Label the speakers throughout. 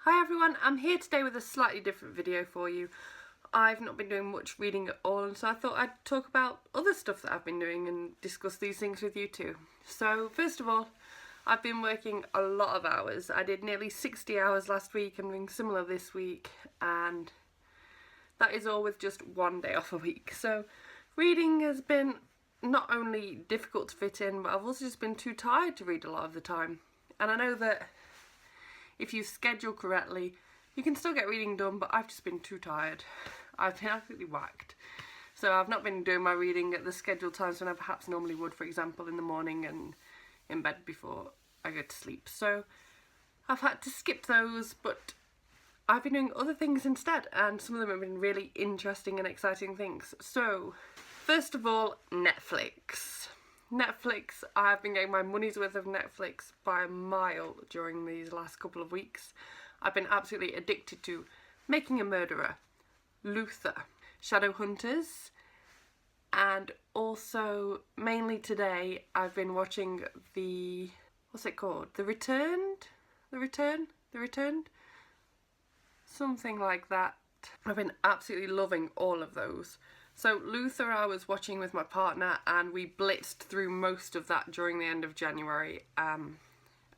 Speaker 1: Hi everyone, I'm here today with a slightly different video for you. I've not been doing much reading at all, and so I thought I'd talk about other stuff that I've been doing and discuss these things with you too. So first of all, I've been working a lot of hours. I did nearly 60 hours last week and doing similar this week, and that is all with just one day off a week. So reading has been not only difficult to fit in, but I've also just been too tired to read a lot of the time. And I know that if you schedule correctly, you can still get reading done, but I've just been too tired. I've been absolutely whacked. So I've not been doing my reading at the scheduled times when I perhaps normally would, for example, in the morning and in bed before I go to sleep. So I've had to skip those, but I've been doing other things instead, and some of them have been really interesting and exciting things. So, first of all, Netflix. Netflix, I've been getting my money's worth of Netflix by a mile during these last couple of weeks. I've been absolutely addicted to Making a Murderer, Luther, Shadowhunters, and also, mainly today, I've been watching what's it called? The Returned? Something like that. I've been absolutely loving all of those. So Luther I was watching with my partner, and we blitzed through most of that during the end of January.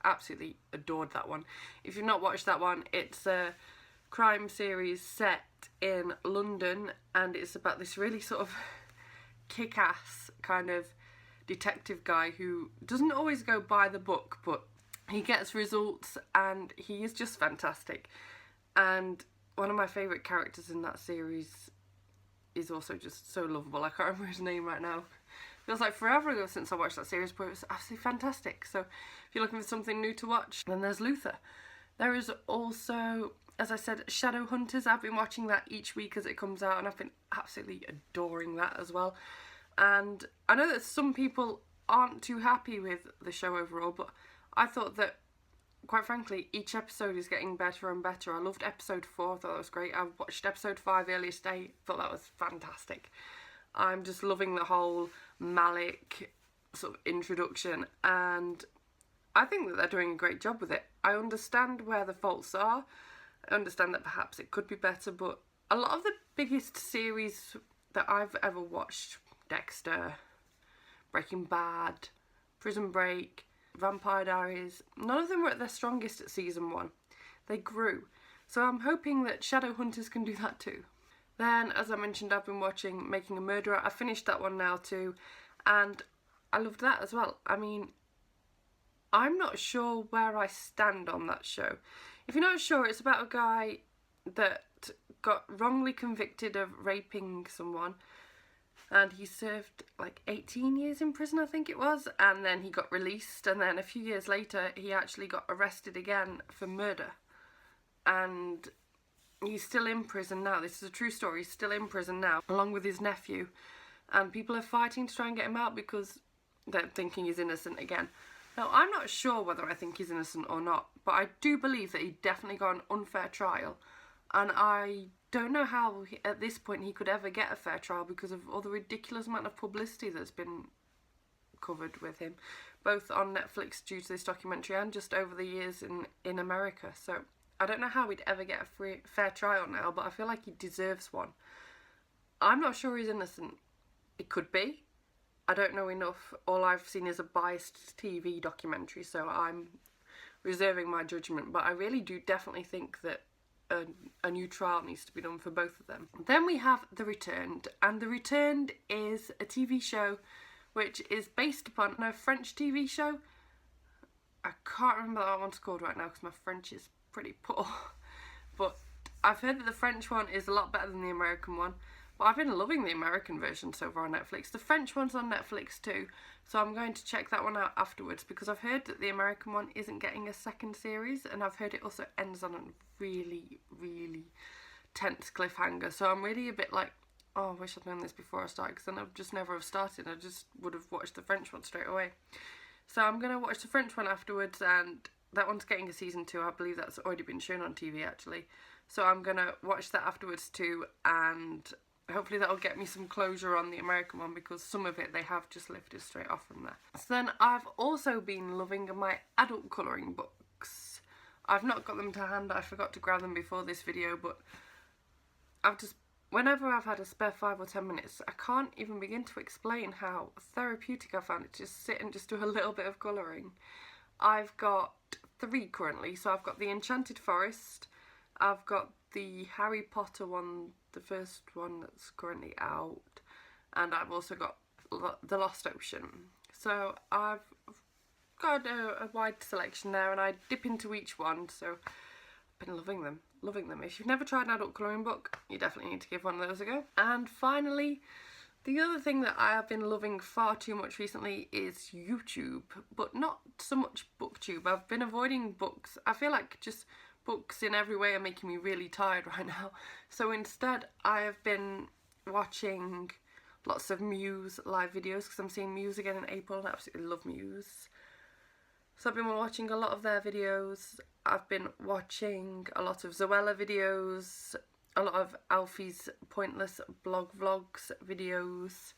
Speaker 1: Absolutely adored that one. If you've not watched that one, it's a crime series set in London, and it's about this really sort of kick-ass kind of detective guy who doesn't always go by the book, but he gets results and he is just fantastic. And one of my favourite characters in that series is also just so lovable. I can't remember his name right now. Feels like forever ago since I watched that series, but it was absolutely fantastic. So if you're looking for something new to watch, then there's Luther. There is also, as I said, Shadowhunters. I've been watching that each week as it comes out, and I've been absolutely adoring that as well. And I know that some people aren't too happy with the show overall, but I thought that, quite frankly, each episode is getting better and better. I loved episode 4, I thought that was great. I watched episode 5 earlier today, thought that was fantastic. I'm just loving the whole Malik sort of introduction, and I think that they're doing a great job with it. I understand where the faults are. I understand that perhaps it could be better, but a lot of the biggest series that I've ever watched, Dexter, Breaking Bad, Prison Break, Vampire Diaries, none of them were at their strongest at season 1. They grew. So I'm hoping that Shadowhunters can do that too. Then, as I mentioned, I've been watching Making a Murderer. I finished that one now too, and I loved that as well. I mean, I'm not sure where I stand on that show. If you're not sure, it's about a guy that got wrongly convicted of raping someone, and he served like 18 years in prison, I think it was, and then he got released, and then a few years later he actually got arrested again for murder, and he's still in prison now. This is a true story. He's still in prison now, along with his nephew, and people are fighting to try and get him out because they're thinking he's innocent again. Now, I'm not sure whether I think he's innocent or not, but I do believe that he definitely got an unfair trial, and I don't know how at this point he could ever get a fair trial because of all the ridiculous amount of publicity that's been covered with him, both on Netflix due to this documentary and just over the years in America. So I don't know how he'd ever get a fair trial now, but I feel like he deserves one. I'm not sure he's innocent. It could be. I don't know enough. All I've seen is a biased TV documentary, so I'm reserving my judgment, but I really do definitely think that a new trial needs to be done for both of them. Then we have The Returned, and The Returned is a TV show which is based upon a French TV show. I can't remember what that one's called right now because my French is pretty poor, but I've heard that the French one is a lot better than the American one. But I've been loving the American version so far on Netflix. The French one's on Netflix too, so I'm going to check that one out afterwards because I've heard that the American one isn't getting a second series, and I've heard it also ends on a really, really tense cliffhanger. So I'm really a bit like, oh, I wish I'd known this before I started, because then I'd just never have started. I just would have watched the French one straight away. So I'm going to watch the French one afterwards, and that one's getting a season 2. I believe that's already been shown on TV actually. So I'm going to watch that afterwards too, and hopefully that'll get me some closure on the American one because some of it they have just lifted straight off from there. So then I've also been loving my adult colouring books. I've not got them to hand. I forgot to grab them before this video, but whenever I've had a spare 5 or 10 minutes, I can't even begin to explain how therapeutic I found it to just sit and just do a little bit of colouring. I've got 3 currently, so I've got the Enchanted Forest, I've got the Harry Potter one, the first one that's currently out, and I've also got the Lost Ocean. So I've got a wide selection there, and I dip into each one, so I've been loving them. If you've never tried an adult colouring book, you definitely need to give one of those a go. And finally, the other thing that I have been loving far too much recently is YouTube, but not so much BookTube. I've been avoiding books. I feel like just books in every way are making me really tired right now. So instead, I have been watching lots of Muse live videos, because I'm seeing Muse again in April, and I absolutely love Muse. So I've been watching a lot of their videos. I've been watching a lot of Zoella videos, a lot of Alfie's Pointless blog vlogs videos,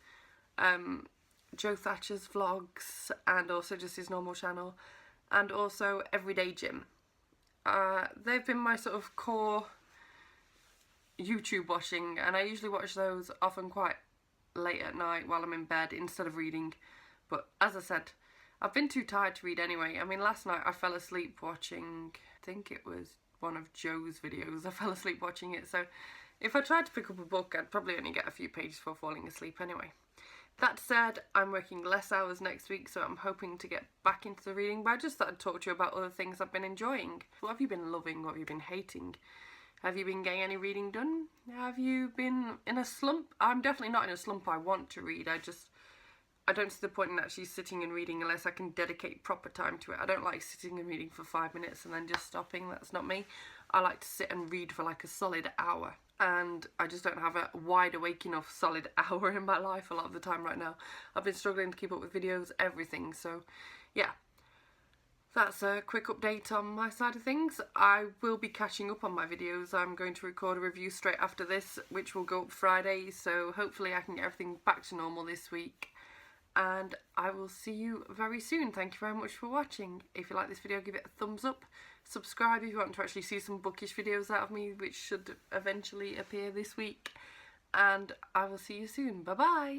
Speaker 1: Joe Thatcher's vlogs, and also just his normal channel, and also Everyday Jim. They've been my sort of core YouTube watching, and I usually watch those often quite late at night while I'm in bed instead of reading. But as I said, I've been too tired to read anyway. I mean, last night I fell asleep watching, I think it was one of Joe's videos. I fell asleep watching it, so if I tried to pick up a book, I'd probably only get a few pages before falling asleep anyway. That said, I'm working less hours next week, so I'm hoping to get back into the reading, but I just thought I'd talk to you about other things I've been enjoying. What have you been loving? What have you been hating? Have you been getting any reading done? Have you been in a slump? I'm definitely not in a slump. I want to read. I don't see the point in actually sitting and reading unless I can dedicate proper time to it. I don't like sitting and reading for 5 minutes and then just stopping. That's not me. I like to sit and read for like a solid hour. And I just don't have a wide awake enough solid hour in my life a lot of the time right now. I've been struggling to keep up with videos, everything. So yeah, that's a quick update on my side of things. I will be catching up on my videos. I'm going to record a review straight after this, which will go up Friday. So hopefully I can get everything back to normal this week. And I will see you very soon. Thank you very much for watching. If you like this video, give it a thumbs up. Subscribe if you want to actually see some bookish videos out of me, which should eventually appear this week. And I will see you soon. Bye bye.